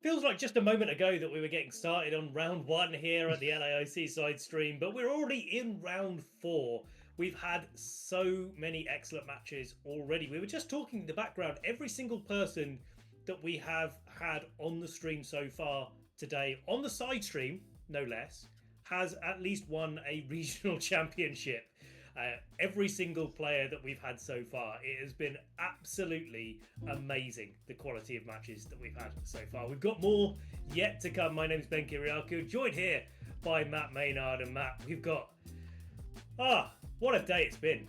Feels like just a moment ago that we were getting started on round one here at the LAIC side stream, but we're already in round four. We've had so many excellent matches already. We were just talking in the background, every single person that we have had on the stream so far today, on the side stream, no less, has at least won a regional championship. Every single player that we've had so far, it has been absolutely amazing, the quality of matches that we've had so far. We've got more yet to come. My name is Ben Kiriakou, joined here by Matt Maynard. And Matt, we've got what a day it's been.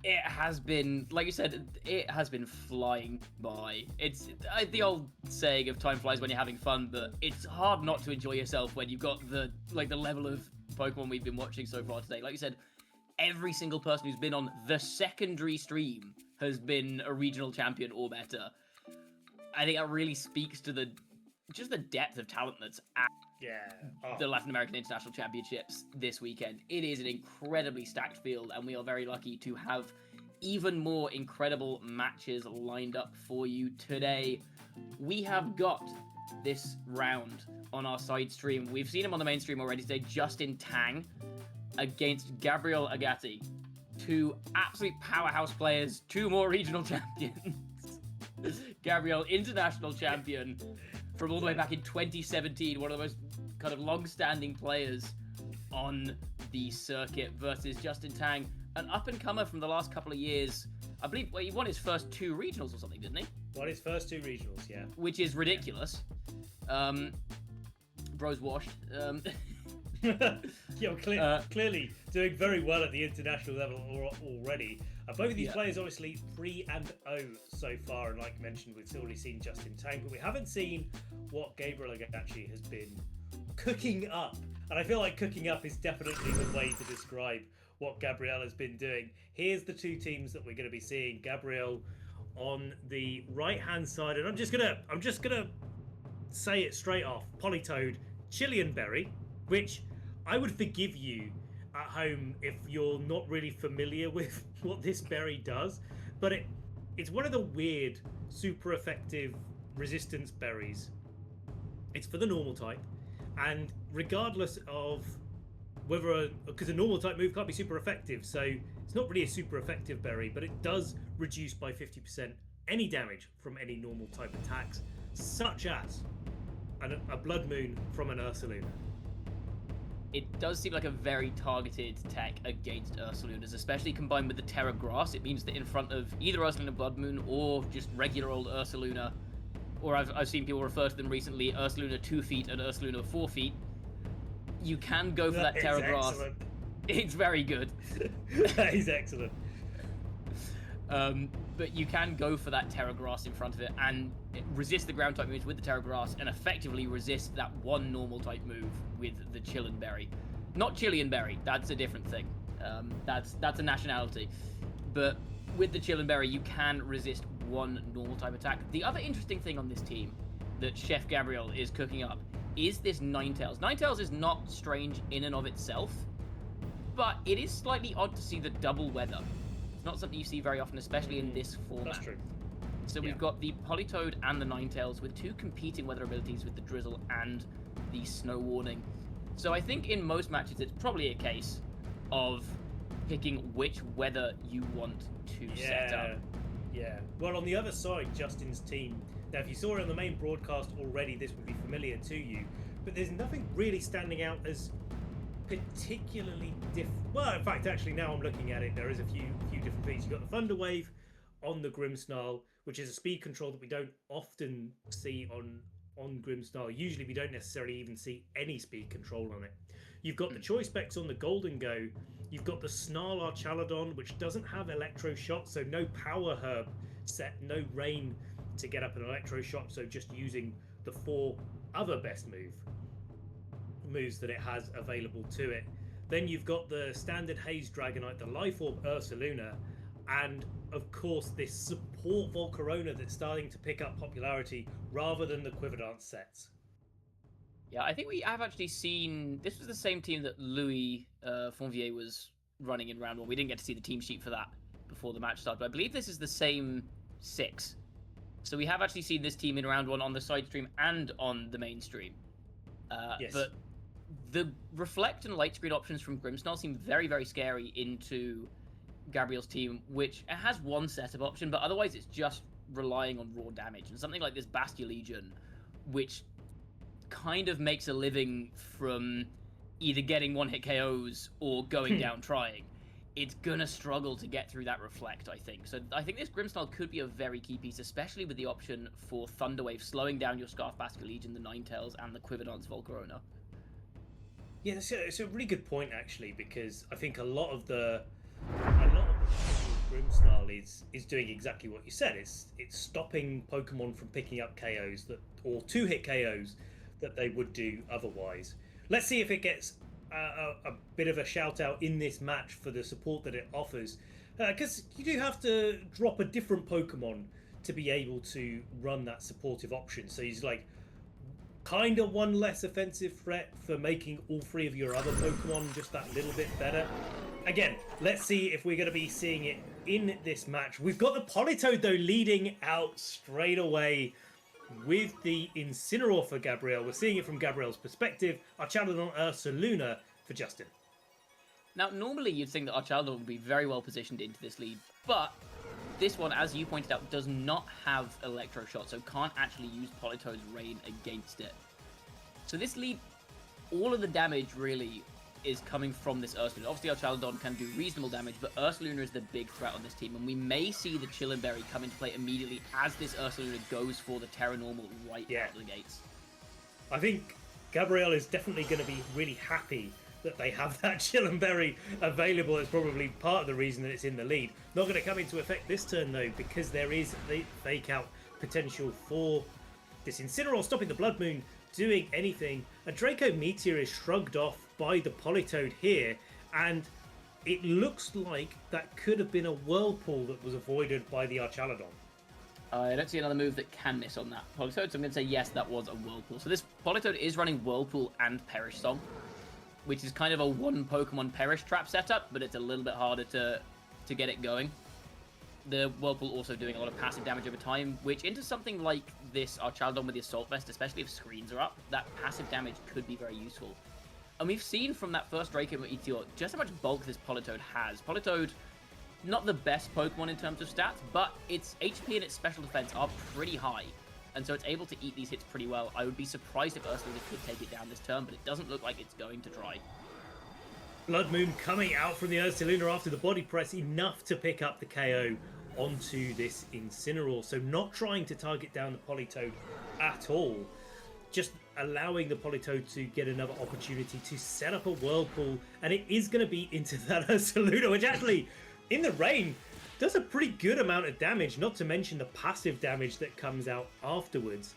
It has been, like you said, it has been flying by. It's the old saying of time flies when you're having fun, but it's hard not to enjoy yourself when you've got the level of Pokemon we've been watching so far today. Like you said, every single person who's been on the secondary stream has been a regional champion or better. I think that really speaks to the depth of talent that's at the Latin American International Championships this weekend. It is an incredibly stacked field, and we are very lucky to have even more incredible matches lined up for you today. We have got this round on our side stream. We've seen him on the main stream already today, Justin Tang against Gabriel Agati. Two absolute powerhouse players, two more regional champions. Gabriel, international champion from all the way back in 2017, one of the most kind of long-standing players on the circuit, versus Justin Tang, an up-and-comer from the last couple of years. I believe he won his first two regionals or something, didn't he? Won his first two regionals, yeah. Which is ridiculous. Bro's washed. Clearly doing very well at the international level already. Both of these players obviously 3-0 so far, and like mentioned, we've already seen Justin Tang, but we haven't seen what Gabriel Agati has been cooking up. And I feel like cooking up is definitely the way to describe what Gabriel has been doing. Here's the two teams that we're going to be seeing. Gabriel on the right-hand side, and I'm just gonna say it straight off. Politoed, Chilean Berry, which I would forgive you at home if you're not really familiar with what this berry does, but it's one of the weird, super effective resistance berries. It's for the normal type, and regardless of whether because a normal type move can't be super effective, so it's not really a super effective berry, but it does reduce by 50% any damage from any normal type attacks, such as a Blood Moon from an Ursaluna. It does seem like a very targeted tech against Ursalunas, especially combined with the Terra Grass. It means that in front of either Ursaluna Blood Moon or just regular old Ursaluna, or I've seen people refer to them recently, Ursaluna 2 feet and Ursaluna 4 feet, you can go for that Terra Grass. Excellent. It's very good. That is excellent. But you can go for that Terra Grass in front of it and resist the ground type moves with the Terra Grass and effectively resist that one normal type move with the Chilean Berry. Not Chilean Berry, that's a different thing. That's a nationality. But with the Chilean Berry, you can resist one normal type attack. The other interesting thing on this team that Chef Gabriel is cooking up is this Ninetales. Ninetales is not strange in and of itself, but it is slightly odd to see the double weather. It's not something you see very often, especially in this format. That's true. So we've got the Politoed and the Ninetales with two competing weather abilities with the Drizzle and the Snow Warning. So I think in most matches it's probably a case of picking which weather you want to set up. Yeah. Well, on the other side, Justin's team, now if you saw it on the main broadcast already, this would be familiar to you, but there's nothing really standing out as particularly different. Well, in fact, actually, now I'm looking at it, there is a few different things. You've got the Thunder Wave on the Grimmsnarl, which is a speed control that we don't often see on Grimmsnarl. Usually we don't necessarily even see any speed control on it. You've got the Choice Specs on the Golden Go. You've got the Snarl Archaladon, which doesn't have Electro Shot, so no Power Herb set, no Rain to get up an Electro Shot, so just using the four other best moves that it has available to it. Then you've got the standard Haze Dragonite, the Life Orb Ursaluna, and of course this support Volcarona that's starting to pick up popularity rather than the Quiver sets. Yeah, I think we have actually seen... This was the same team that Louis Fonvier was running in round one. We didn't get to see the team sheet for that before the match started, but I believe this is the same 6 So we have actually seen this team in round 1 on the side stream and on the main stream. Yes. But the reflect and light screen options from Grimsnarl seem very, very scary into Gabriel's team, which it has one setup option, but otherwise it's just relying on raw damage. And something like this Bastia Legion, which kind of makes a living from either getting one-hit KOs or going down trying, it's gonna struggle to get through that reflect, I think. So I think this Grimsnarl could be a very key piece, especially with the option for Thunderwave slowing down your Scarf Bastia Legion, the Ninetales, and the Quiver-Dance Volcarona. Yeah, it's a really good point actually, because I think a lot of the Grimsnarl is doing exactly what you said. It's stopping Pokemon from picking up KOs or 2-hit KOs that they would do otherwise. Let's see if it gets a bit of a shout out in this match for the support that it offers, because you do have to drop a different Pokemon to be able to run that supportive option. So he's like kind of one less offensive threat for making all 3 of your other Pokemon just that little bit better. Again, let's see if we're going to be seeing it in this match. We've got the Politoed though leading out straight away with the Incineroar for Gabriel. We're seeing it from Gabriel's perspective. Archaludon Ursaluna for Justin. Now, normally you'd think that Archaludon would be very well positioned into this lead, but this one, as you pointed out, does not have Electro Shot, so can't actually use Politoed's Rain against it. So this lead, all of the damage really is coming from this Ursaluna. Obviously, Archaludon can do reasonable damage, but Ursaluna is the big threat on this team, and we may see the Chillin' Berry come into play immediately as this Ursaluna goes for the Terra Normal right out of the gates. I think Gabriel is definitely going to be really happy that they have that Chillin' Berry available. It's probably part of the reason that it's in the lead. Not going to come into effect this turn though, because there is the fake out potential for this Incineroar stopping the Blood Moon doing anything. A Draco Meteor is shrugged off by the Politoed here, and it looks like that could have been a Whirlpool that was avoided by the Archaludon. I don't see another move that can miss on that Politoed, so I'm going to say yes, that was a Whirlpool. So this Politoed is running Whirlpool and Perish Song, which is kind of a one Pokemon Perish Trap setup, but it's a little bit harder to get it going. The Whirlpool also doing a lot of passive damage over time, which into something like this Archaludon with the Assault Vest, especially if screens are up, that passive damage could be very useful. And we've seen from that first Draco Meteor just how much bulk this Politoed has. Politoed, not the best Pokemon in terms of stats, but its HP and its special defense are pretty high. And so it's able to eat these hits pretty well. I would be surprised if Ursaluna could take it down this turn, but it doesn't look like it's going to try. Blood Moon coming out from the Ursaluna after the body press, enough to pick up the KO onto this Incineroar. So not trying to target down the Politoed at all. Just allowing the Politoed to get another opportunity to set up a Whirlpool. And it is going to be into that Ursaluna, which actually, in the rain, does a pretty good amount of damage, not to mention the passive damage that comes out afterwards.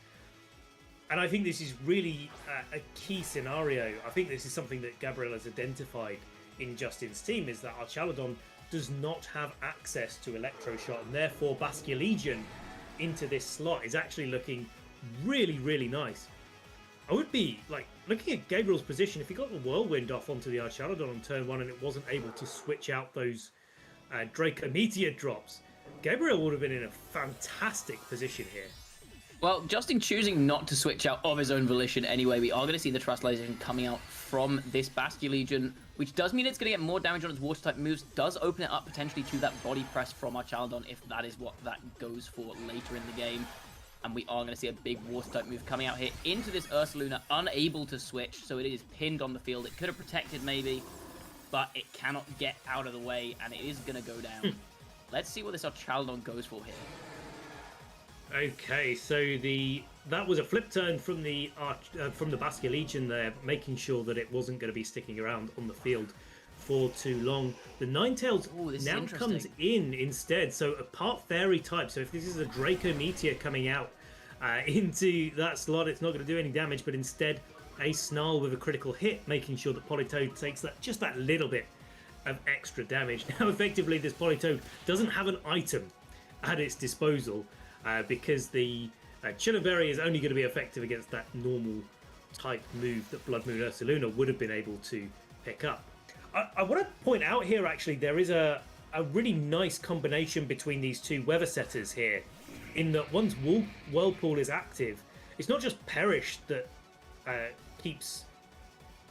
And I think this is really a key scenario. I think this is something that Gabriel has identified in Justin's team, is that Archaludon does not have access to Electro Shot, and therefore Bastia Legion into this slot is actually looking really, really nice. I would be like looking at Gabriel's position. If he got the Whirlwind off onto the Archaludon on turn 1 and it wasn't able to switch out those Draco Meteor drops, Gabriel would have been in a fantastic position here. Well, Justin choosing not to switch out of his own volition anyway, we are going to see the Trustalization coming out from this Bastia Legion, which does mean it's going to get more damage on its Water-type moves, does open it up potentially to that Body Press from Archaludon if that is what that goes for later in the game. And we are going to see a big Water-type move coming out here into this Ursaluna, unable to switch, so it is pinned on the field. It could have protected maybe, but it cannot get out of the way, and it is going to go down. Let's see what this Archaludon goes for here. Okay, so that was a flip turn from the Bastia Legion there, making sure that it wasn't going to be sticking around on the field for too long. The Ninetales now comes in instead, so a part Fairy type. So if this is a Draco Meteor coming out into that slot, it's not going to do any damage, but instead a Snarl with a critical hit, making sure that Politoed takes just that little bit of extra damage. Now, effectively, this Politoed doesn't have an item at its disposal, because the Chillin' Berry is only going to be effective against that normal type move that Blood Moon Ursaluna would have been able to pick up. I want to point out here, actually, there is a really nice combination between these two weather setters here. in that once Whirlpool is active, it's not just Perish that keeps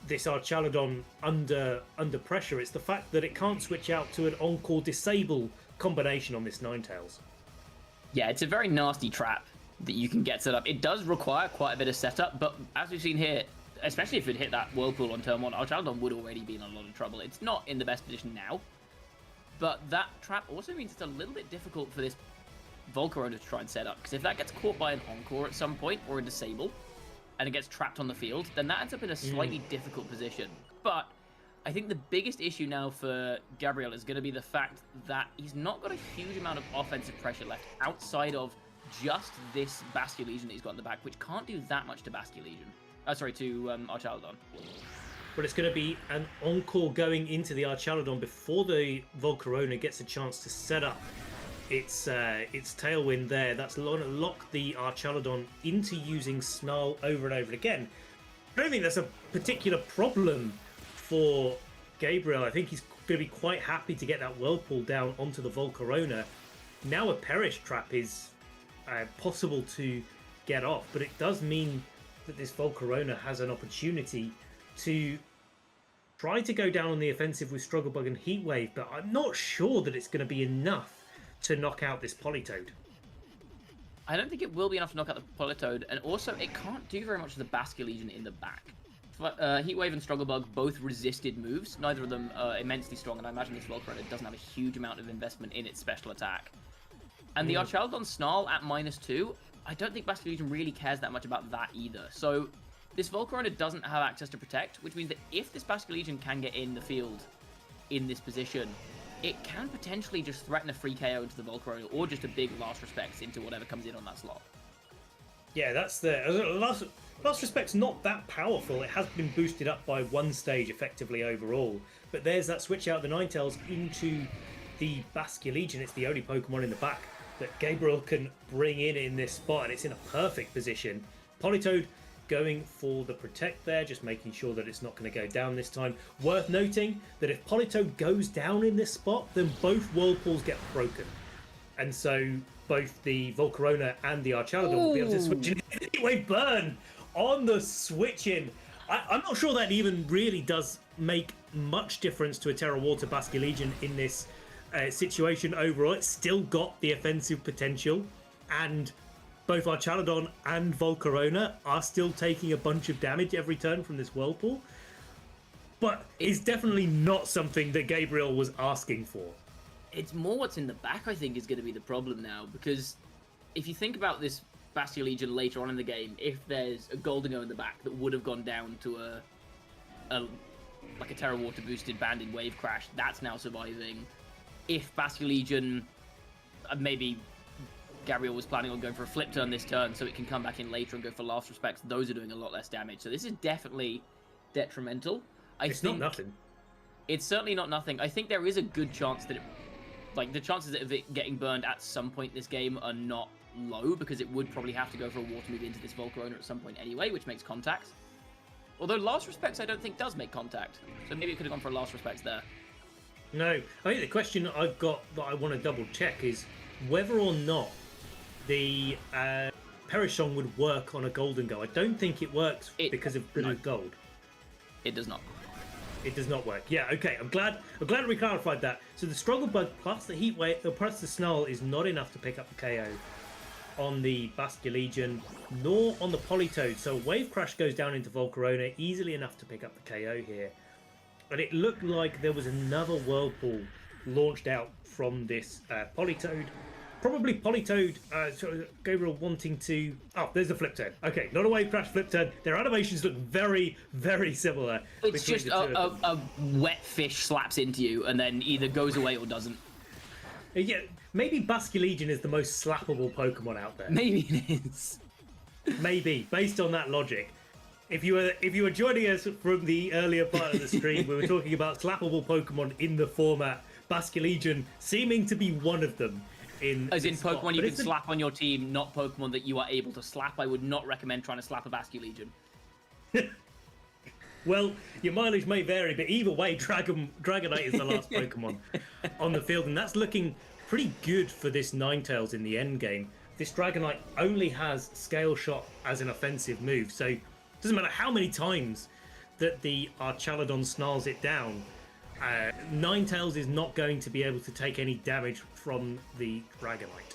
this Archaludon under pressure. It's the fact that it can't switch out to an Encore Disable combination on this Ninetales. Yeah, it's a very nasty trap that you can get set up. It does require quite a bit of setup, but as we've seen here, especially if it hit that Whirlpool on turn 1, Archaludon would already be in a lot of trouble. It's not in the best position now, but that trap also means it's a little bit difficult for this Volcarona to try and set up, because if that gets caught by an Encore at some point, or a Disable, and it gets trapped on the field, then that ends up in a slightly difficult position. But I think the biggest issue now for Gabriel is going to be the fact that he's not got a huge amount of offensive pressure left outside of just this Basculegion that he's got in the back, which can't do that much to Basculegion. To Archaludon. But it's going to be an Encore going into the Archaludon before the Volcarona gets a chance to set up its Tailwind there. That's going to lock the Archaludon into using Snarl over and over again. I don't think that's a particular problem for Gabriel. I think he's going to be quite happy to get that Whirlpool down onto the Volcarona. Now a Perish trap is possible to get off, but it does mean that this Volcarona has an opportunity to try to go down on the offensive with Struggle Bug and Heat Wave, but I'm not sure that it's going to be enough to knock out this Politoed. I don't think it will be enough to knock out the Politoed, and also it can't do very much to the Basculegion in the back. Heat Wave and Struggle Bug both resisted moves. Neither of them are immensely strong, and I imagine this Volcarona doesn't have a huge amount of investment in its special attack. And the Archaludon Snarl at -2, I don't think Basculegion really cares that much about that either. So this Volcarona doesn't have access to Protect, which means that if this Basculegion can get in the field in this position, it can potentially just threaten a free KO into the Volcarona, or just a big Last Respects into whatever comes in on that slot. Yeah, that's the... Last Respect's not that powerful. It has been boosted up by one stage effectively overall. But there's that switch out the Ninetales into the Basculegion. It's the only Pokemon in the back that Gabriel can bring in this spot, and it's in a perfect position. Politoed going for the Protect there, just making sure that it's not going to go down this time. Worth noting that if Politoed goes down in this spot, then both Whirlpools get broken. And so both the Volcarona and the Archaludon will be able to switch in. Heatwave Burn on the switch-in. I'm not sure that even really does make much difference to a Terra Water Basculegion in this situation overall. It's still got the offensive potential, and both Archaludon and Volcarona are still taking a bunch of damage every turn from this Whirlpool. But it's definitely not something that Gabriel was asking for. It's more what's in the back, I think, is going to be the problem now, because if you think about this Basculegion later on in the game, if there's a Goldengo in the back that would have gone down to a Terra Water boosted Banded Wave Crash, that's now surviving. If Basculegion, maybe Gabriel was planning on going for a flip turn this turn so it can come back in later and go for Last Respects, those are doing a lot less damage. So this is definitely detrimental. It's not nothing. It's certainly not nothing. I think there is a good chance that the chances of it getting burned at some point in this game are not low, because it would probably have to go for a water move into this Volcarona at some point anyway, which makes contact. Although Last Respects I don't think does make contact. So maybe it could have gone for a Last Respects there. No, I think the question I've got that I want to double check is whether or not the Perishon would work on a Goldengo. I don't think it works because of blue gold. It does not. It does not work. Yeah, okay. I'm glad we clarified that. So the Struggle Bug plus the Heat Wave, plus the Snarl is not enough to pick up the KO on the Basculegion, nor on the Politoed. So Wave Crash goes down into Volcarona, easily enough to pick up the KO here. But it looked like there was another Whirlpool launched out from this Politoed. Probably Politoed, Gabriel wanting to... Oh, there's the flip turn. Okay, not a Wave Crash flip turn. Their animations look very, very similar. It's just a wet fish slaps into you and then either goes away or doesn't. Yeah, maybe Basculegion is the most slappable Pokemon out there. Maybe it is. Maybe, based on that logic. If you were joining us from the earlier part of the stream, we were talking about slappable Pokemon in the format. Basculegion seeming to be one of them. As in Pokemon you can slap on your team, not Pokemon that you are able to slap. I would not recommend trying to slap a Basculegion. Well, your mileage may vary, but either way, Dragonite is the last Pokemon on the field, and that's looking pretty good for this Ninetales in the end game. this Dragonite only has Scale Shot as an offensive move, so it doesn't matter how many times that the Archaladon snarls it down, Ninetales is not going to be able to take any damage from the Dragonite.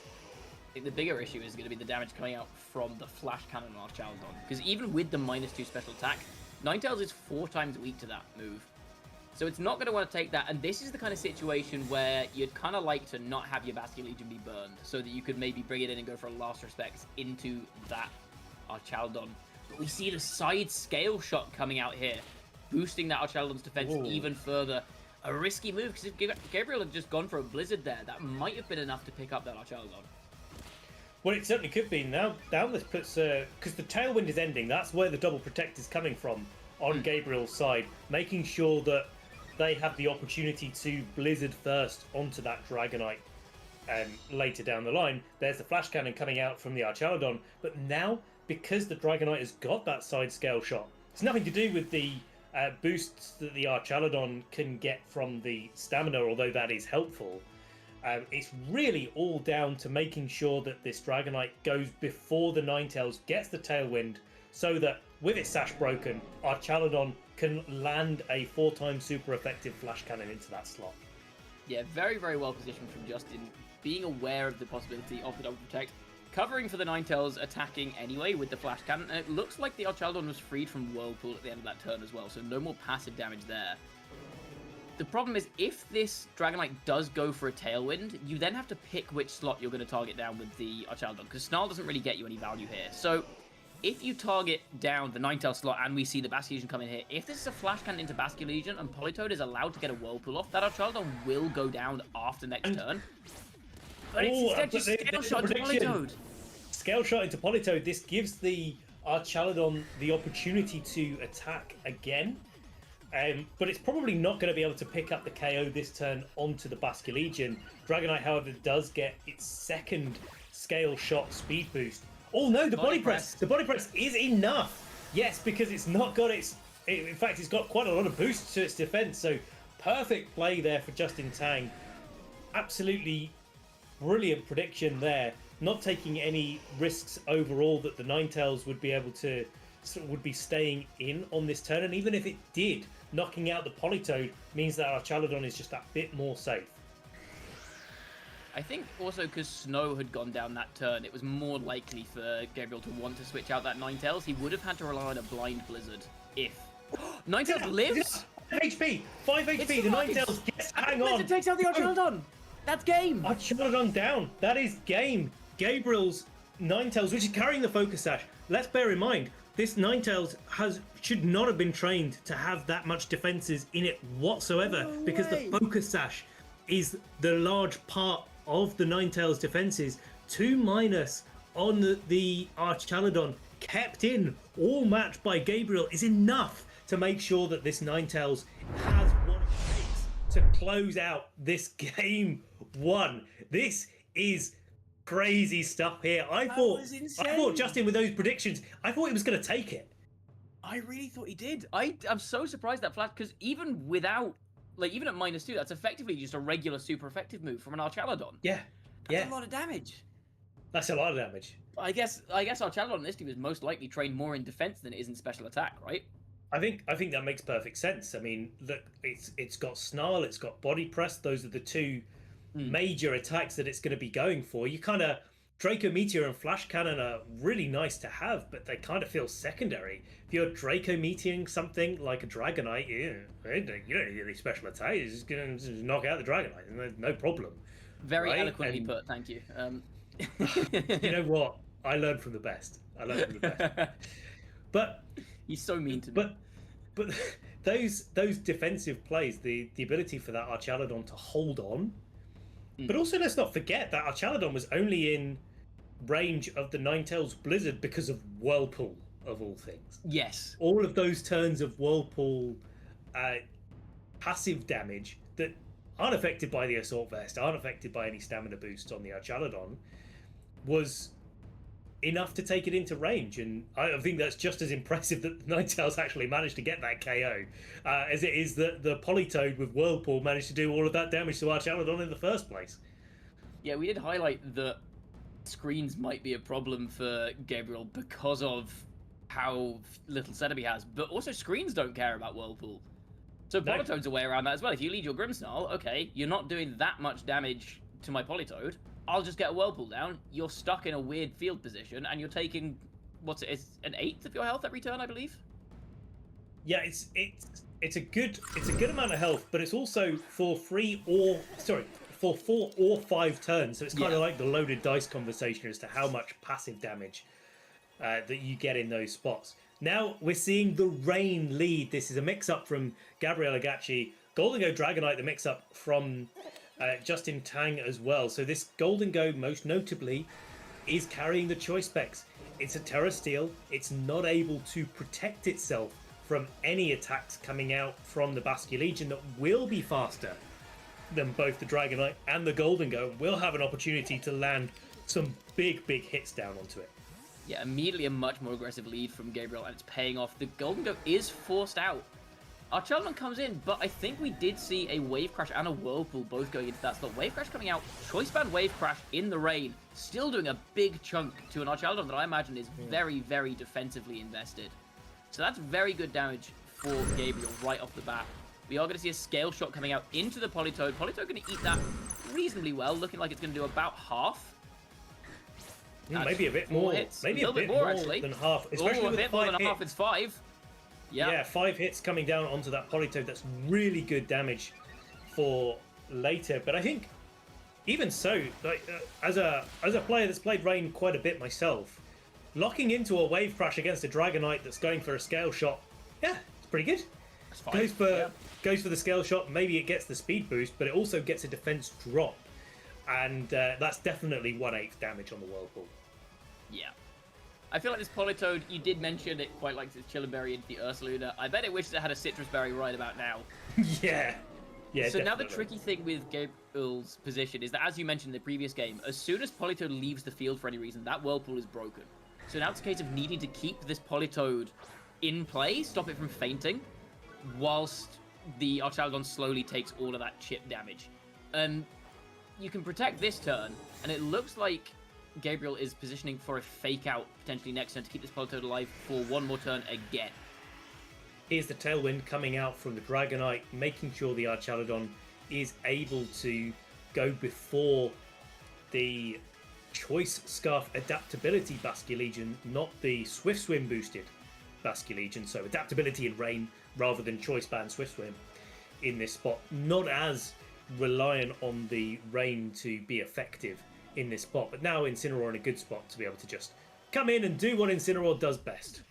I think the bigger issue is going to be the damage coming out from the Flash Cannon on Archaladon, because even with the -2 special attack, Ninetales is 4 times weak to that move. So it's not going to want to take that, and this is the kind of situation where you'd kind of like to not have your Basculegion be burned, so that you could maybe bring it in and go for a last respect into that Archaladon. But we see the side Scale Shot coming out here, boosting that Archaladon's defense even further. A risky move, because if Gabriel had just gone for a Blizzard there, that might have been enough to pick up that Archaladon. Well, it certainly could be. Now this puts... because the Tailwind is ending, that's where the double protect is coming from on Gabriel's side, making sure that they have the opportunity to Blizzard first onto that Dragonite later down the line. There's the Flash Cannon coming out from the Archaladon, but now, because the Dragonite has got that side Scale Shot, it's nothing to do with the boosts that the Archaladon can get from the stamina, although that is helpful. It's really all down to making sure that this Dragonite goes before the Ninetales gets the Tailwind, so that with its Sash broken, Archaladon can land a 4 times super effective Flash Cannon into that slot. Yeah, very, very well positioned from Justin, being aware of the possibility of the double protect, covering for the Ninetales attacking anyway with the Flash Cannon, and it looks like the Archaladon was freed from Whirlpool at the end of that turn as well, so no more passive damage there. The problem is, if this Dragonite does go for a Tailwind, you then have to pick which slot you're going to target down with the Archaladon, because Snarl doesn't really get you any value here. So, if you target down the Ninetales slot and we see the Basculegion come in here, if this is a Flash Cannon into Basculegion and Politoed is allowed to get a Whirlpool off, that Archaladon will go down after next turn. But it's instead just Scale Shot into Politoed. Scale Shot into Politoed, this gives the Archaladon the opportunity to attack again. But it's probably not going to be able to pick up the KO this turn onto the Basculegion. Dragonite, however, does get its second Scale Shot speed boost. Oh no, the body press! The body press is enough! Yes, because it's not got in fact, it's got quite a lot of boosts to its defense, so perfect play there for Justin Tang. Absolutely brilliant prediction there. Not taking any risks overall that the Ninetales would be able to... would be staying in on this turn, and even if it did, knocking out the Politoed means that Archaladon is just that bit more safe. I think also because Snow had gone down that turn, it was more likely for Gabriel to want to switch out that Ninetales. He would have had to rely on a Blind Blizzard if... Ninetales lives? 5 HP! 5 HP! The Ninetales gets hang on! Blizzard takes out the Archaladon! That's game! Archaladon down! That is game! Gabriel's Ninetales, which is carrying the Focus Sash. Let's bear in mind, this Ninetales should not have been trained to have that much defenses in it whatsoever, because the Focus Sash is the large part of the Ninetales defenses. 2- on the Archaladon, kept in all match by Gabriel, is enough to make sure that this Ninetales has what it takes to close out this game 1. This is crazy stuff here. I thought Justin, with those predictions, I thought he was going to take it. I really thought he did. I'm so surprised that Flash, because even without, even at -2, that's effectively just a regular super effective move from an Archaladon. Yeah, that's a lot of damage. That's a lot of damage. I guess Archaladon in this team is most likely trained more in defense than it is in special attack, right? I think that makes perfect sense. I mean, look, it's got Snarl, it's got Body Press. Those are the two major attacks that it's going to be going for. You kind of... Draco Meteor and Flash Cannon are really nice to have, but they kind of feel secondary. If you're Draco Meteoring something like a Dragonite, you don't need any special attack. You're just going to knock out the Dragonite, no problem. Very eloquently put, thank you. You know what? I learned from the best. But he's so mean to me. But those defensive plays, the ability for that Archaladon to hold on. But also, let's not forget that Archaladon was only in range of the Ninetales Blizzard because of Whirlpool, of all things. Yes. All of those turns of Whirlpool passive damage that aren't affected by the Assault Vest, aren't affected by any stamina boost on the Archaladon, was enough to take it into range. And I think that's just as impressive that the Ninetales actually managed to get that KO as it is that the Politoed with Whirlpool managed to do all of that damage to Archaladon in the first place. Yeah, we did highlight that screens might be a problem for Gabriel because of how little setup he has, but also screens don't care about Whirlpool. So No. Politoad's a way around that as well. If you lead your Grimmsnarl, okay, you're not doing that much damage to my Politoad. I'll just get a Whirlpool down. You're stuck in a weird field position, and you're taking, it's an 1/8 of your health every turn, I believe? Yeah, it's a good amount of health, but it's also for 4 or 5 turns. So it's kind of like the loaded dice conversation as to how much passive damage that you get in those spots. Now we're seeing the Rain lead. This is a mix-up from Gabriel Agati. Golden Go Dragonite, the mix-up from Justin Tang as well. So this Golden Go, most notably, is carrying the choice specs. It's a Terra Steel. It's not able to protect itself from any attacks coming out from the Basculegion that will be faster than both the Dragonite and the Golden Go. Will have an opportunity to land some big hits down onto it. Yeah, immediately a much more aggressive lead from Gabriel, and it's paying off. The Golden Go is forced out. Archelon comes in, but I think we did see a Wave Crash and a Whirlpool both going into that slot. Wave Crash coming out, Choice Band Wave Crash in the rain, still doing a big chunk to an Archelon that I imagine is very defensively invested. So that's very good damage for Gabriel right off the bat. We are going to see a Scale Shot coming out into the Politoad. Politoad going to eat that reasonably well, looking like it's going to do about half. Maybe a bit more. Hits. Maybe a little bit more actually. Than half. Especially a with bit 5 more than hits. half. It's 5. Yeah, 5 hits coming down onto that Politoad. That's really good damage for later. But I think, even so, like as a player that's played Rain quite a bit myself, locking into a Wave Crash against a Dragonite that's going for a Scale Shot, yeah, it's pretty good. That's fine. Goes for the Scale Shot. Maybe it gets the speed boost, but it also gets a defense drop, and that's definitely 1/8 damage on the Whirlpool. Yeah. I feel like this Politoad, you did mention it quite likes its Chillenberry into the Ursaluna. I bet it wishes it had a Citrus Berry right about now. Yeah. Yeah, so definitely. now the tricky thing with Gabriel's position is that, as you mentioned in the previous game, as soon as Politoad leaves the field for any reason, that Whirlpool is broken. So now it's a case of needing to keep this Politoad in play, stop it from fainting, whilst the Archaludon slowly takes all of that chip damage. You can protect this turn, and it looks like Gabriel is positioning for a fake out potentially next turn to keep this Politoad alive for one more turn again. Here's the Tailwind coming out from the Dragonite, making sure the Archaludon is able to go before the Choice Scarf Adaptability Basculegion, not the Swift Swim boosted Basculegion. So adaptability in Rain rather than Choice Band Swift Swim in this spot. Not as reliant on the Rain to be effective in this spot, but now Incineroar in a good spot to be able to just come in and do what Incineroar does best.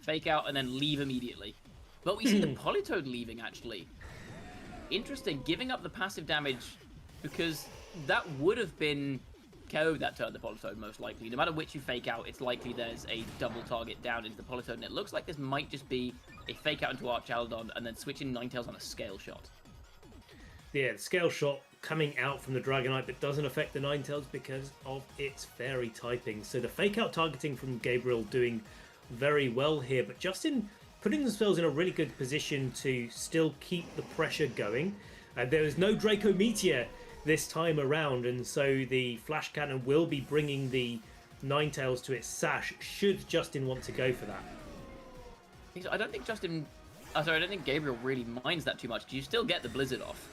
Fake out and then leave immediately. But we see the Politoad leaving, actually. Interesting, giving up the passive damage, because that would have been KO'd that turn, the Politoad, most likely. No matter which you fake out, it's likely there's a double target down into the Politoad, and it looks like this might just be a fake out into Archaludon and then switching Ninetales on a Scale Shot. Yeah, the Scale Shot coming out from the Dragonite, but doesn't affect the Ninetales because of its fairy typing. So the fake out targeting from Gabriel doing very well here, but Justin putting themselves in a really good position to still keep the pressure going. There is no Draco Meteor this time around, and so the Flash Cannon will be bringing the Ninetales to its sash should Justin want to go for that. I don't think Gabriel really minds that too much, because you still get the Blizzard off.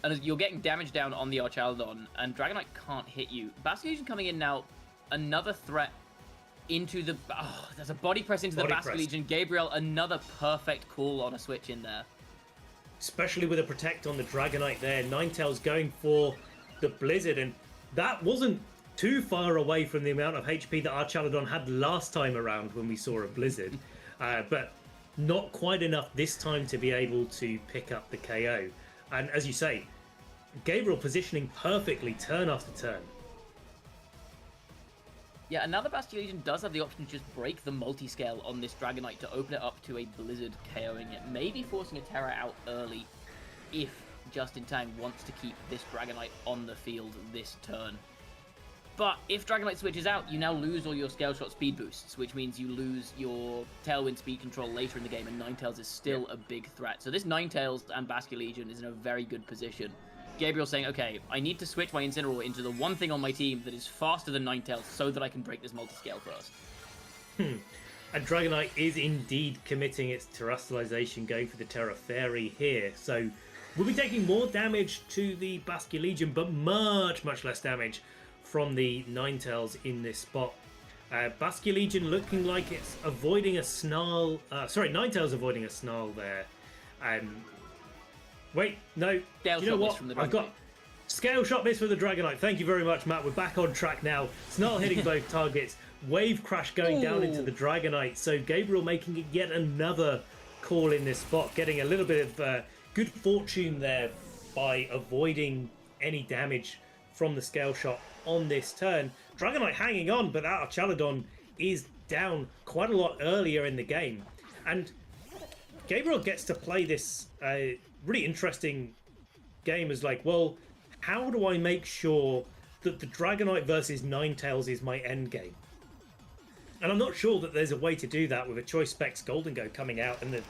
And you're getting damage down on the Archaludon, and Dragonite can't hit you. Basculegion coming in now, another threat into the... Oh, there's a body press into the Basculegion. Gabriel, another perfect call on a switch in there. Especially with a Protect on the Dragonite there. Ninetales going for the Blizzard, and that wasn't too far away from the amount of HP that Archaludon had last time around when we saw a Blizzard. But not quite enough this time to be able to pick up the KO. And as you say, Gabriel positioning perfectly turn after turn. Yeah, and now the Basculegion does have the option to just break the multi-scale on this Dragonite to open it up to a Blizzard KOing it, maybe forcing a Terra out early if Justin Tang wants to keep this Dragonite on the field this turn. But if Dragonite switches out, you now lose all your Scale Shot speed boosts, which means you lose your Tailwind speed control later in the game, and Ninetales is still a big threat. So this Ninetales and Basculegion is in a very good position Gabriel saying, okay, I need to switch my Incineroar into the one thing on my team that is faster than Ninetales so that I can break this multi-scale first. And Dragonite is indeed committing its terrestrialization, going for the Terra Fairy here. So we'll be taking more damage to the Basculegion, but much, much less damage from the Ninetales in this spot. Basculegion looking like it's avoiding a Snarl. Ninetales avoiding a Snarl there. Wait, no. Scale you know shot what? miss from the I've got Scale Shot miss for the Dragonite. Thank you very much, Matt. We're back on track now. Snarl hitting both targets. Wave Crash going down into the Dragonite. So Gabriel making it yet another call in this spot, getting a little bit of good fortune there by avoiding any damage from the Scale Shot on this turn. Dragonite hanging on, but that Archaladon is down quite a lot earlier in the game. And Gabriel gets to play this really interesting game as like, well, how do I make sure that the Dragonite versus Ninetales is my end game? And I'm not sure that there's a way to do that with a Choice Specs Golden Go coming out and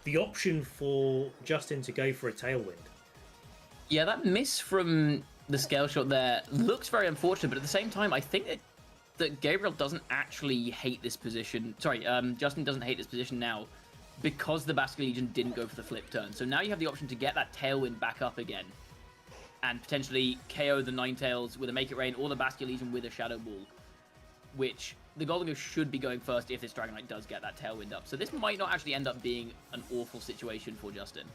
the option for Justin to go for a Tailwind. Yeah, that miss from the Scale Shot there looks very unfortunate, but at the same time, I think that Gabriel doesn't actually hate this position. Sorry, Justin doesn't hate this position now because the Basculegion didn't go for the flip turn. So now you have the option to get that Tailwind back up again and potentially KO the Ninetales with a Make It Rain or the Basculegion with a Shadow Ball, which the Golden Go should be going first if this Dragonite does get that Tailwind up. So this might not actually end up being an awful situation for Justin.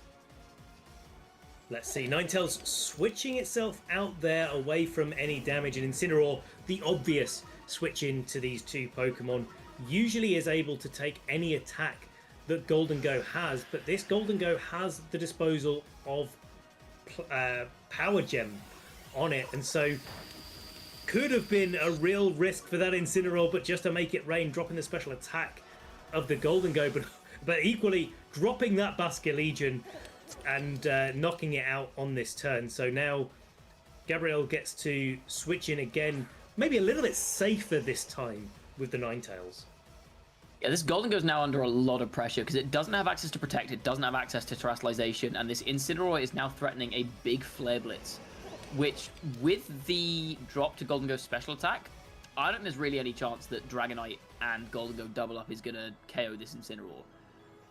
Let's see, Ninetales switching itself out there away from any damage, and Incineroar, the obvious switch into these two Pokemon, usually is able to take any attack that Golden Go has, but this Golden Go has the disposal of Power Gem on it, and so could have been a real risk for that Incineroar, but just to make it rain, dropping the special attack of the Golden Go, but equally dropping that Basculegion and knocking it out on this turn. So now Gabriel gets to switch in again, maybe a little bit safer this time with the Ninetales. Yeah, this Golden Go is now under a lot of pressure because it doesn't have access to Protect, it doesn't have access to Terrestrialization, and this Incineroar is now threatening a big Flare Blitz, which, with the drop to Golden Go's special attack, I don't think there's really any chance that Dragonite and Golden Go double up is going to KO this Incineroar.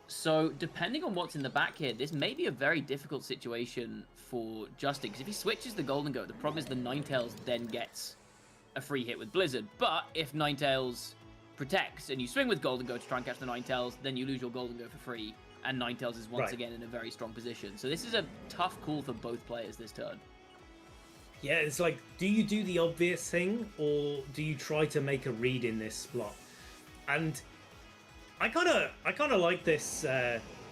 So, depending on what's in the back here, this may be a very difficult situation for Justin, because if he switches the Golden Go, the problem is the Ninetales then gets a free hit with Blizzard. But if Ninetales protects and you swing with Golden Go to try and catch the Ninetales, then you lose your Golden Go for free, and Ninetales is once again in a very strong position. So this is a tough call for both players this turn. Yeah, it's like, do you do the obvious thing, or do you try to make a read in this slot? And I kind of like this,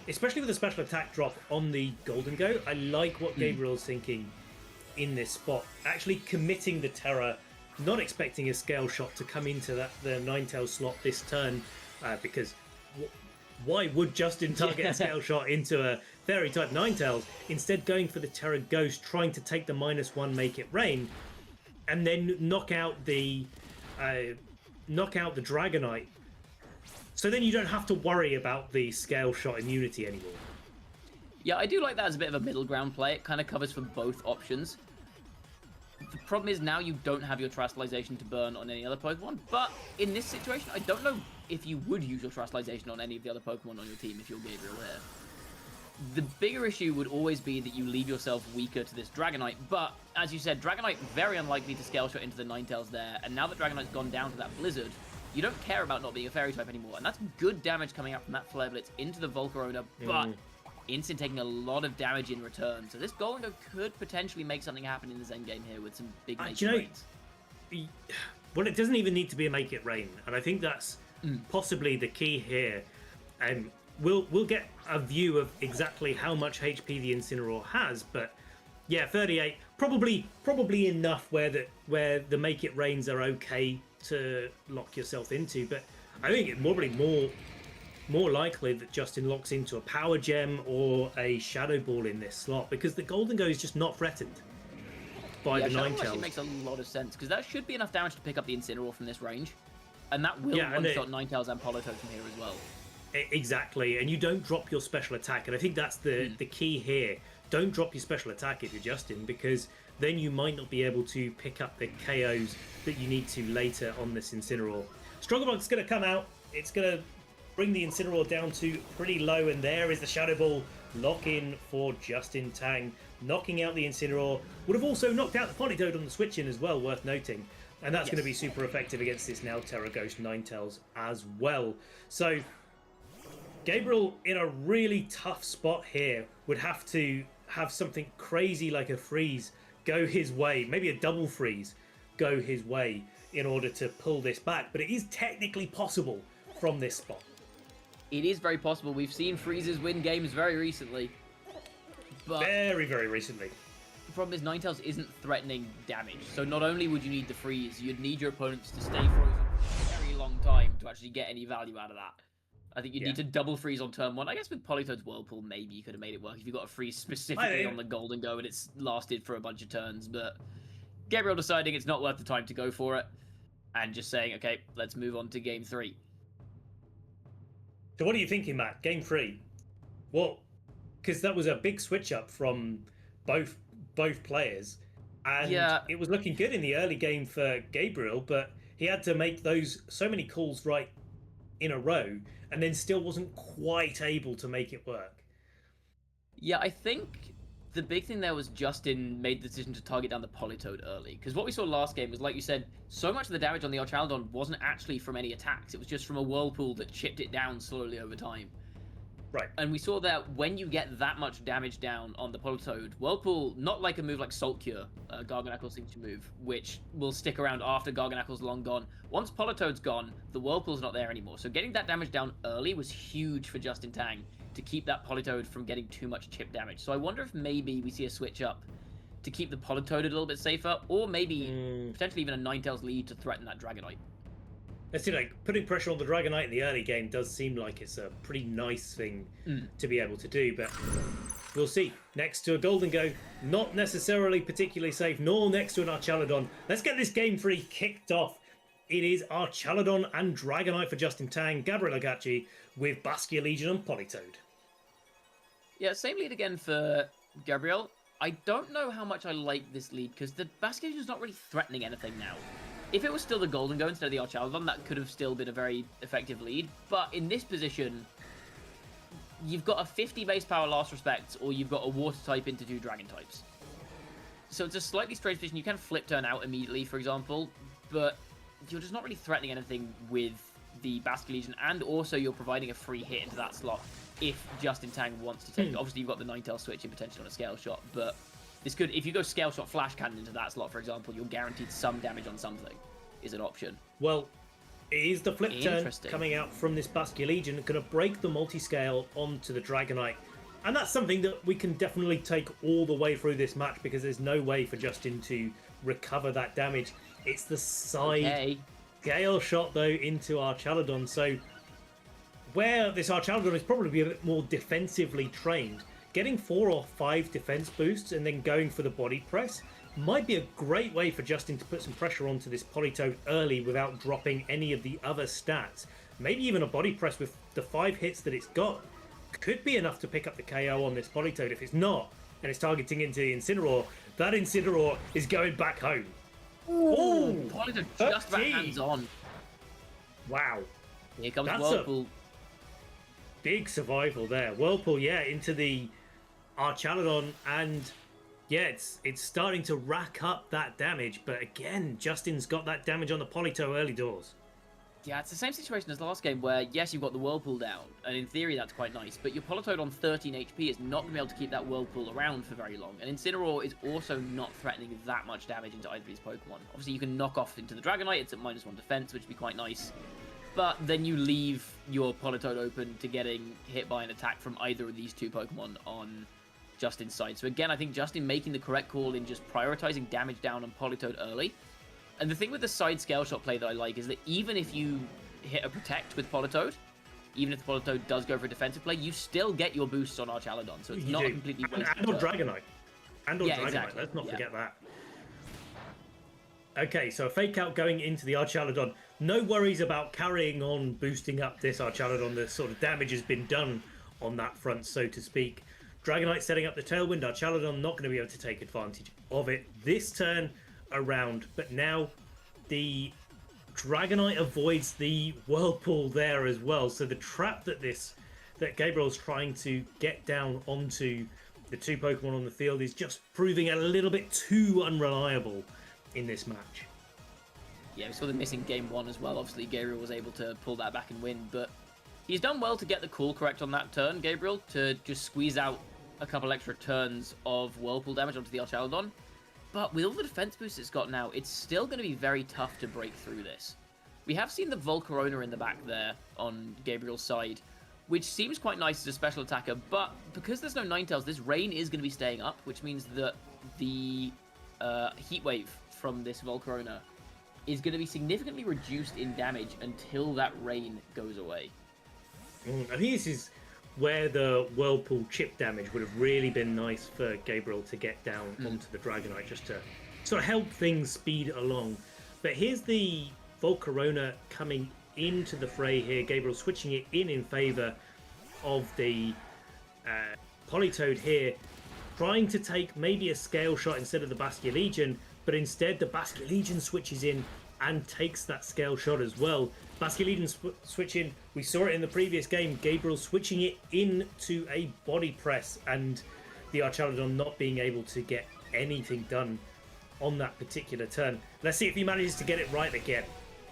especially with the special attack drop on the Golden Go. I like what Gabriel's thinking in this spot. Actually committing the Terra, not expecting a Scale Shot to come into the Ninetales slot this turn, because why would Justin target a Scale Shot into a Fairy-type Ninetales? Instead going for the Terra Ghost, trying to take the -1 Make It Rain, and then knock out the Dragonite. So then you don't have to worry about the Scale Shot immunity anymore. Yeah, I do like that as a bit of a middle ground play. It kind of covers for both options. The problem is now you don't have your Terrestrialization to burn on any other Pokemon, but in this situation, I don't know if you would use your Terrestrialization on any of the other Pokemon on your team if you're Gabriel here. The bigger issue would always be that you leave yourself weaker to this Dragonite, but as you said, Dragonite very unlikely to Scale Shot into the Ninetales there, and now that Dragonite's gone down to that Blizzard, you don't care about not being a Fairy type anymore, and that's good damage coming out from that Flare Blitz into the Volcarona, but Instant taking a lot of damage in return. So this Golden Go could potentially make something happen in the Zen game here with some big Make It Rains. Well, it doesn't even need to be a Make It Rain, and I think that's possibly the key here. We'll get a view of exactly how much HP the Incineroar has, but yeah, 38 probably enough where the Make It Rains are okay to lock yourself into, but I think it's probably more likely that Justin locks into a Power Gem or a Shadow Ball in this slot, because the Golden Go is just not threatened by the Ninetales. Actually makes a lot of sense, because that should be enough damage to pick up the Incineroar from this range, and that will one-shot Ninetales and Politoed from here as well. Exactly, and you don't drop your special attack, and I think that's the key here. don't drop your special attack if you're Justin, because then you might not be able to pick up the KOs that you need to later on this Incineroar. Strongbox's going to come out. It's going to bring the Incineroar down to pretty low, and there is the Shadow Ball lock-in for Justin Tang, knocking out the Incineroar. Would have also knocked out the Politoed on the switch-in as well, worth noting. And that's going to be super effective against this now Terra Ghost Ninetales as well. So Gabriel, in a really tough spot here, would have to have something crazy like a freeze go his way, maybe a double freeze go his way in order to pull this back. But it is technically possible from this spot. It is very possible. We've seen freezes win games very recently. But very, very recently. The problem is Ninetales isn't threatening damage. So not only would you need the freeze, you'd need your opponents to stay frozen for a very long time to actually get any value out of that. I think you need to double freeze on turn 1. I guess with Politoed's Whirlpool, maybe you could have made it work if you got a freeze specifically on the Golden Go and it's lasted for a bunch of turns. But Gabriel deciding it's not worth the time to go for it and just saying, okay, let's move on to game 3. So what are you thinking, Matt? Game 3? Well, because that was a big switch up from both players. And it was looking good in the early game for Gabriel, but he had to make so many calls right in a row, and then still wasn't quite able to make it work. Yeah, I think the big thing there was Justin made the decision to target down the Politoed early. Because what we saw last game was, like you said, so much of the damage on the Archaludon wasn't actually from any attacks. It was just from a Whirlpool that chipped it down slowly over time. Right. And we saw that when you get that much damage down on the Politoed, Whirlpool, not like a move like Salt Cure, Garganacl's signature move, which will stick around after Garganacl's long gone. Once Politoed's gone, the Whirlpool's not there anymore. So getting that damage down early was huge for Justin Tang to keep that Politoed from getting too much chip damage. So I wonder if maybe we see a switch up to keep the Politoed a little bit safer, or maybe potentially even a Ninetales lead to threaten that Dragonite. Let's see, like, putting pressure on the Dragonite in the early game does seem like it's a pretty nice thing to be able to do, but we'll see. Next to a Golden Go, not necessarily particularly safe, nor next to an Archaludon. Let's get this game 3 kicked off. It is Archaludon and Dragonite for Justin Tang, Gabriel Agati with Baskia Legion and Politoed. Yeah, same lead again for Gabriel. I don't know how much I like this lead, because the Baskia Legion's not really threatening anything now. If it was still the Golden Go instead of the Archaludon, that could have still been a very effective lead. But in this position, you've got a 50 base power last respect, or you've got a water type into 2 dragon types. So it's a slightly strange position. You can flip turn out immediately, for example, but you're just not really threatening anything with the Baskia Legion, and also you're providing a free hit into that slot if Justin Tang wants to take it. Obviously, you've got the Ninetales switch in potential on a scale shot, but this could, if you go scale shot flash cannon into that slot, for example, you're guaranteed some damage on something, is an option. Well, it is the flip turn coming out from this Baskia Legion, going to break the multi-scale onto the Dragonite. And that's something that we can definitely take all the way through this match, because there's no way for Justin to recover that damage. It's the side scale shot, though, into Archaludon. So where this Archaludon is probably a bit more defensively trained, getting 4 or 5 defense boosts and then going for the body press might be a great way for Justin to put some pressure onto this Politoed early without dropping any of the other stats. Maybe even a body press with the 5 hits that it's got could be enough to pick up the KO on this Politoed. If it's not, and it's targeting into the Incineroar, that Incineroar is going back home. Ooh, Politoed just about hands on. Wow. Here comes Whirlpool. Big survival there. Whirlpool, into the Archaludon, and it's starting to rack up that damage, but again, Justin's got that damage on the Politoed early doors. Yeah, it's the same situation as last game where, yes, you've got the Whirlpool down, and in theory that's quite nice, but your Politoed on 13 HP is not going to be able to keep that Whirlpool around for very long, and Incineroar is also not threatening that much damage into either of these Pokemon. Obviously, you can knock off into the Dragonite, it's at -1 defense, which would be quite nice, but then you leave your Politoed open to getting hit by an attack from either of these 2 Pokemon on Justin's side. So again, I think Justin making the correct call in just prioritizing damage down on Politoed early. And the thing with the side scale shot play that I like is that even if you hit a protect with Politoed, even if the Politoed does go for a defensive play, you still get your boosts on Archaludon. So it's not completely wasted. And on Dragonite. Dragonite, exactly. Let's not forget that. Okay, so a fake out going into the Archaludon. No worries about carrying on boosting up this Archaludon. The sort of damage has been done on that front, so to speak. Dragonite setting up the Tailwind. Our Chaladon not going to be able to take advantage of it this turn around. But now the Dragonite avoids the Whirlpool there as well. So the trap that Gabriel's trying to get down onto the two Pokemon on the field is just proving a little bit too unreliable in this match. Yeah, we saw the missing game 1 as well. Obviously, Gabriel was able to pull that back and win, but he's done well to get the call correct on that turn, Gabriel, to just squeeze out a couple extra turns of Whirlpool damage onto the Archaladon. But with all the defense boosts it's got now, it's still going to be very tough to break through this. We have seen the Volcarona in the back there on Gabriel's side, which seems quite nice as a special attacker, but because there's no Ninetales, this Rain is going to be staying up, which means that the Heat Wave from this Volcarona is going to be significantly reduced in damage until that Rain goes away. I think this is where the Whirlpool chip damage would have really been nice for Gabriel to get down onto the Dragonite, just to sort of help things speed along. But here's the Volcarona coming into the fray here. Gabriel switching it in favour of the Politoed here, trying to take maybe a Scale Shot instead of the Basculegion, but instead the Basculegion switches in and takes that Scale Shot as well. Basculegion switch in, we saw it in the previous game, Gabriel switching it into a Body Press and the Archaladon not being able to get anything done on that particular turn. Let's see if he manages to get it right again.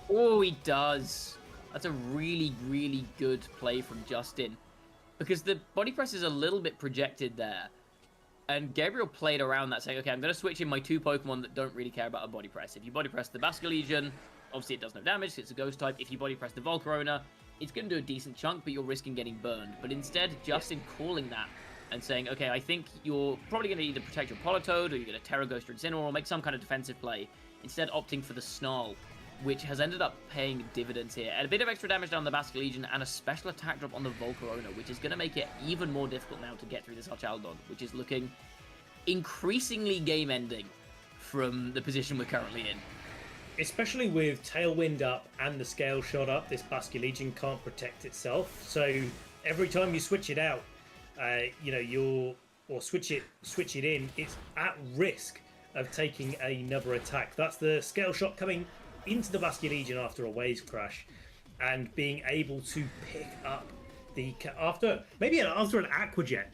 Oh, he does. That's a really, really good play from Justin, because the Body Press is a little bit projected there. And Gabriel played around that, saying, okay, I'm going to switch in my two Pokemon that don't really care about a Body Press. If you Body Press the Basculegion, obviously it does no damage, it's a Ghost type. If you Body Press the Volcarona, it's going to do a decent chunk, but you're risking getting burned. But instead, Justin calling that and saying, okay, I think you're probably going to either protect your Politoed, or you're going to Terra Ghost or Incineroar, or make some kind of defensive play, instead opting for the Snarl, which has ended up paying dividends here. And a bit of extra damage down the Basculegion, and a special attack drop on the Volcarona, which is going to make it even more difficult now to get through this Archaladon, which is looking increasingly game-ending from the position we're currently in. Especially with Tailwind up and the Scale Shot up, this Basculegion can't protect itself. So every time you switch it out, switch it in, it's at risk of taking another attack. That's the Scale Shot coming into the Basculegion after a Waves Crash, and being able to pick up the after an Aqua Jet,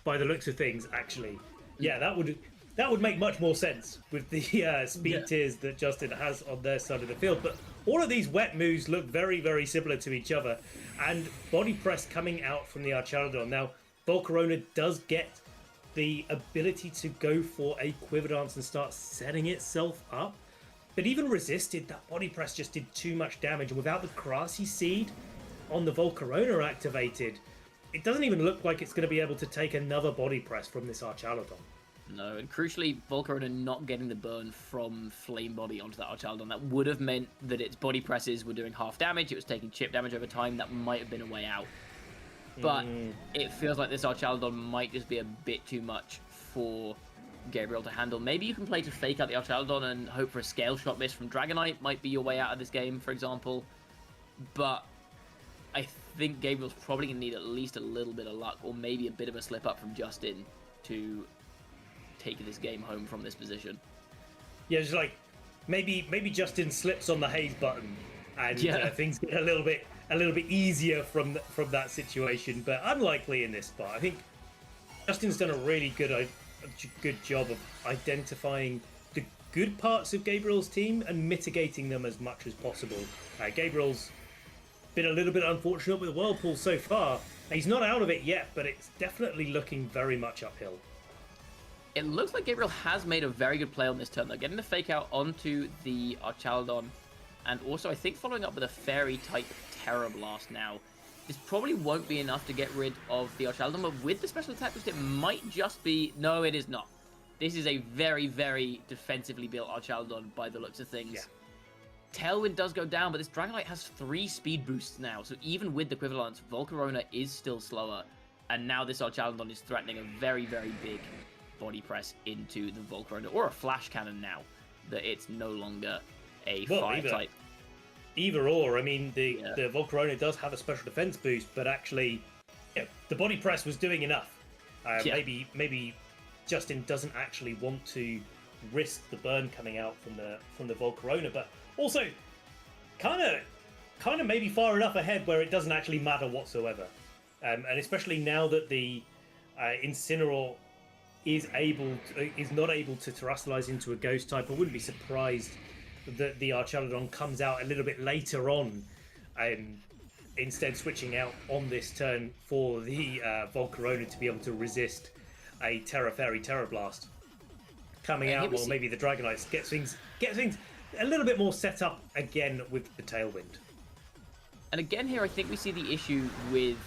by the looks of things. Actually, yeah, that would make much more sense with the speed tiers that Justin has on their side of the field. But all of these wet moves look very, very similar to each other, and Body Press coming out from the Archaladon. Now, Volcarona does get the ability to go for a Quiver Dance and start setting itself up. But even resisted, that Body Press just did too much damage. And without the Grassy Seed on the Volcarona activated, it doesn't even look like it's going to be able to take another Body Press from this Archaladon. No, and crucially, Volcarona not getting the burn from Flame Body onto that Archaladon. That would have meant that its Body Presses were doing half damage. It was taking chip damage over time. That might have been a way out. But it feels like this Archaladon might just be a bit too much for Gabriel to handle. Maybe you can play to fake out the Archaladon and hope for a Scale Shot miss from Dragonite. Might be your way out of this game, for example. But I think Gabriel's probably going to need at least a little bit of luck, or maybe a bit of a slip up from Justin to take this game home from this position. Yeah, just like maybe Justin slips on the haze button and things get a little bit easier from that situation, but unlikely in this spot. I think Justin's done a really good job of identifying the good parts of Gabriel's team and mitigating them as much as possible. Gabriel's been a little bit unfortunate with Whirlpool so far. He's not out of it yet, but it's definitely looking very much uphill. It looks like Gabriel has made a very good play on this turn, though, getting the fake out onto the Archaladon, and also I think following up with a Fairy type Terra Blast now. This probably won't be enough to get rid of the Archaladon, but with the special attack boost, it might just be... No, it is not. This is a very, very defensively built Archaladon by the looks of things. Yeah. Tailwind does go down, but this Dragonite has 3 speed boosts now, so even with the Quiver Lance, Volcarona is still slower, and now this Archaladon is threatening a very, very big Body Press into the Volcarona, or a Flash Cannon now that it's no longer a fire type. Either or. I mean, the Volcarona does have a special defense boost, but actually, the Body Press was doing enough Maybe Justin doesn't actually want to risk the burn coming out from the Volcarona, but also kind of maybe far enough ahead where it doesn't actually matter whatsoever. And especially now that the Incineroar is not able to terastallize into a ghost type, I wouldn't be surprised that the Archaludon comes out a little bit later on, instead switching out on this turn for the Volcarona to be able to resist a Terra Fairy Terra Blast coming out, or maybe the Dragonites gets things a little bit more set up again with the Tailwind. And again here, I think we see the issue with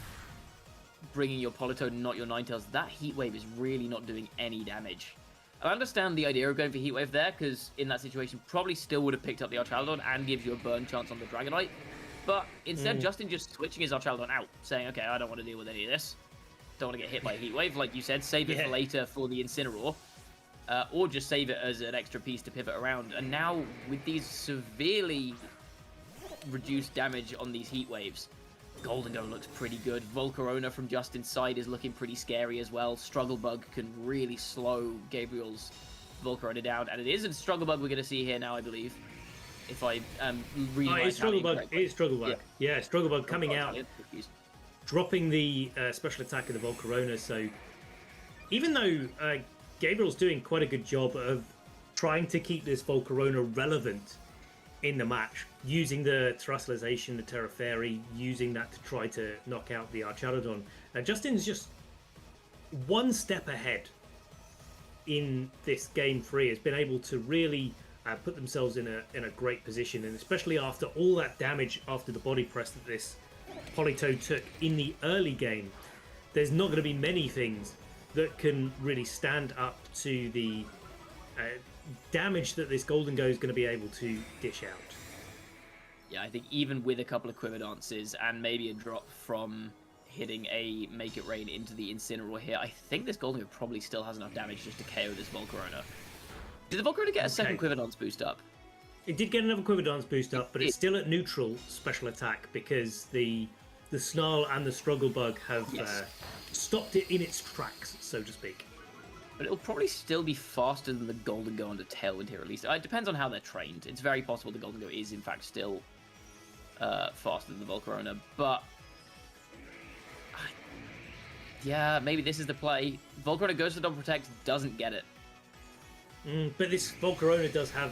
bringing your Politoed and not your Ninetales. That Heat Wave is really not doing any damage. I understand the idea of going for Heat Wave there, because in that situation, probably still would have picked up the Archaludon and gives you a burn chance on the Dragonite. But instead, Justin just switching his Archaludon out, saying, okay, I don't want to deal with any of this. Don't want to get hit by a Heat Wave. Like you said, save it for later for the Incineroar. Or just save it as an extra piece to pivot around. And now, with these severely reduced damage on these Heat Waves, Goldengo looks pretty good. Volcarona from Justin's side is looking pretty scary as well. Struggle Bug can really slow Gabriel's Volcarona down. And it is a Struggle Bug we're going to see here now, I believe. If I read my Struggle Bug. It is Struggle Bug. Yeah, Struggle Bug coming out, dropping the special attack of the Volcarona. So even though Gabriel's doing quite a good job of trying to keep this Volcarona relevant in the match, using the Terastallization, the Terra Fairy, using that to try to knock out the Archaludon. Justin's just one step ahead in this game 3, has been able to really put themselves in a great position, and especially after all that damage after the body press that this Politoed took in the early game, there's not going to be many things that can really stand up to the damage that this Goldengo is going to be able to dish out. Yeah, I think even with a couple of Quiver Dances and maybe a drop from hitting a Make It Rain into the Incineroar here, I think this Goldengo probably still has enough damage just to KO this Volcarona. Did the Volcarona get a second Quiver Dance boost up? It did get another Quiver Dance boost up, but it's still at neutral special attack because the Snarl and the Struggle Bug have stopped it in its tracks, so to speak. But it'll probably still be faster than the Goldengo under Tailwind here, at least. It depends on how they're trained. It's very possible the Goldengo is, in fact, still faster than the Volcarona. But yeah, maybe this is the play. Volcarona goes for Double Protect, doesn't get it. But this Volcarona does have...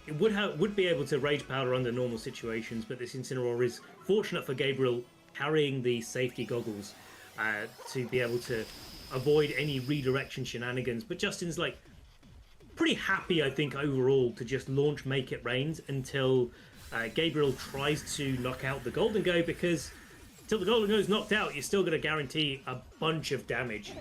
it would be able to Rage Powder under normal situations, but this Incineroar is fortunate for Gabriel carrying the safety goggles to be able to avoid any redirection shenanigans. But Justin's like pretty happy, I think, overall to just launch Make It Rains until Gabriel tries to knock out the Goldengo, because until the Goldengo is knocked out, you're still going to guarantee a bunch of damage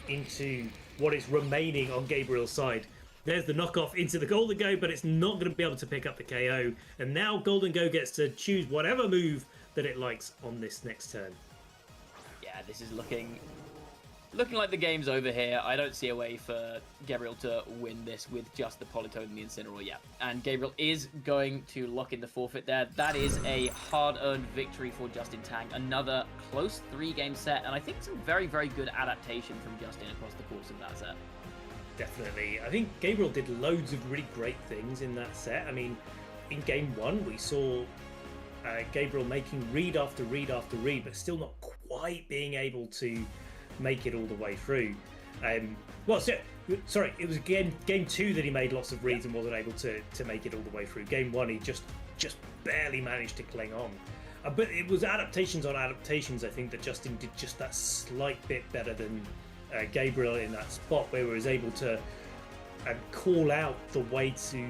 into what is remaining on Gabriel's side. There's the knockoff into the Goldengo, but it's not going to be able to pick up the KO. And now Goldengo gets to choose whatever move that it likes on this next turn. Yeah, this is looking like the game's over here. I don't see a way for Gabriel to win this with just the Politoed and the Incineroar yet. And Gabriel is going to lock in the forfeit there. That is a hard-earned victory for Justin Tang. Another close 3-game set, and I think some very, very good adaptation from Justin across the course of that set. Definitely. I think Gabriel did loads of really great things in that set. I mean, in game 1, we saw Gabriel making read after read after read, but still not quite being able to make it all the way through. Sorry, it was game 2 that he made lots of reads and wasn't able to make it all the way through. Game 1, he just barely managed to cling on. But it was adaptations on adaptations, I think, that Justin did just that slight bit better than Gabriel in that spot, where he was able to call out the way to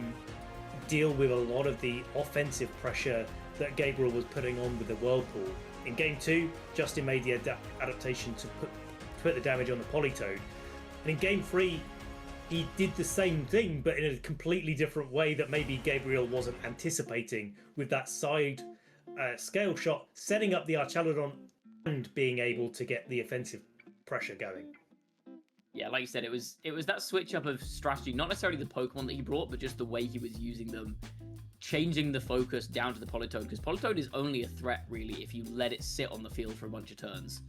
deal with a lot of the offensive pressure that Gabriel was putting on with the Whirlpool. In game 2, Justin made the adaptation to put the damage on the Politoed. And in game 3, he did the same thing, but in a completely different way that maybe Gabriel wasn't anticipating, with that side scale shot, setting up the Archaludon and being able to get the offensive pressure going. Yeah, like you said, it was that switch up of strategy, not necessarily the Pokemon that he brought, but just the way he was using them, changing the focus down to the Politoed, because Politoed is only a threat, really, if you let it sit on the field for a bunch of turns.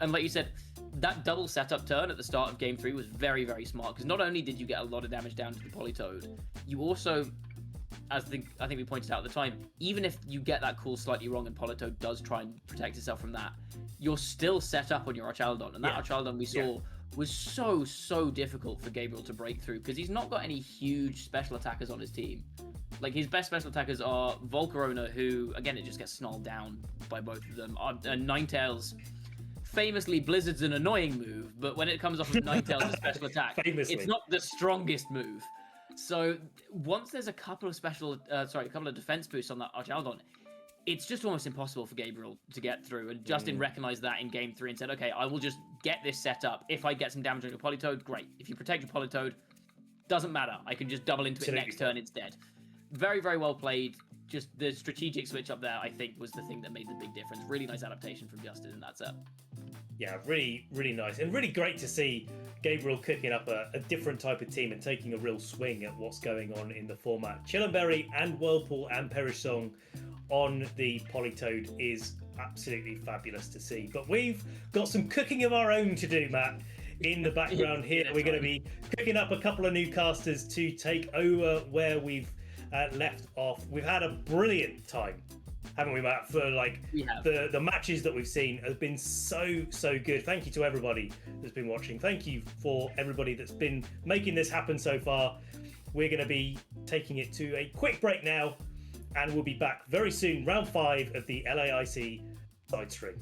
And like you said, that double setup turn at the start of game 3 was very, very smart, because not only did you get a lot of damage down to the Politoed, you also, I think we pointed out at the time, even if you get that call slightly wrong and Politoed does try and protect itself from that, you're still set up on your Archaldon, and that Archaldon we saw was so difficult for Gabriel to break through, because he's not got any huge special attackers on his team. Like, his best special attackers are Volcarona, who, again, it just gets snarled down by both of them, and Ninetales. Famously, Blizzard's an annoying move, but when it comes off of Ninetales' special attack, it's not the strongest move. So once there's a couple of defense boosts on that Archaldon, it's just almost impossible for Gabriel to get through. And Justin recognized that in game 3 and said, okay, I will just get this set up. If I get some damage on your Politoed, great. If you protect your Politoed, doesn't matter. I can just double into it next turn, it's dead. Very, very well played. Just the strategic switch up there, I think, was the thing that made the big difference. Really nice adaptation from Justin in that set. Yeah, really, really nice. And really great to see Gabriel cooking up a different type of team and taking a real swing at what's going on in the format. Chillenberry and Whirlpool and Perish Song on the Politoed is absolutely fabulous to see. But we've got some cooking of our own to do, Matt. In the background here, we're going to be cooking up a couple of new casters to take over where we've left off. We've had a brilliant time, haven't we, Matt? For the matches that we've seen have been so good. Thank you to everybody that's been watching. Thank you for everybody that's been making this happen so far. We're going to be taking it to a quick break now, and we'll be back very soon. Round 5 of the LAIC side stream.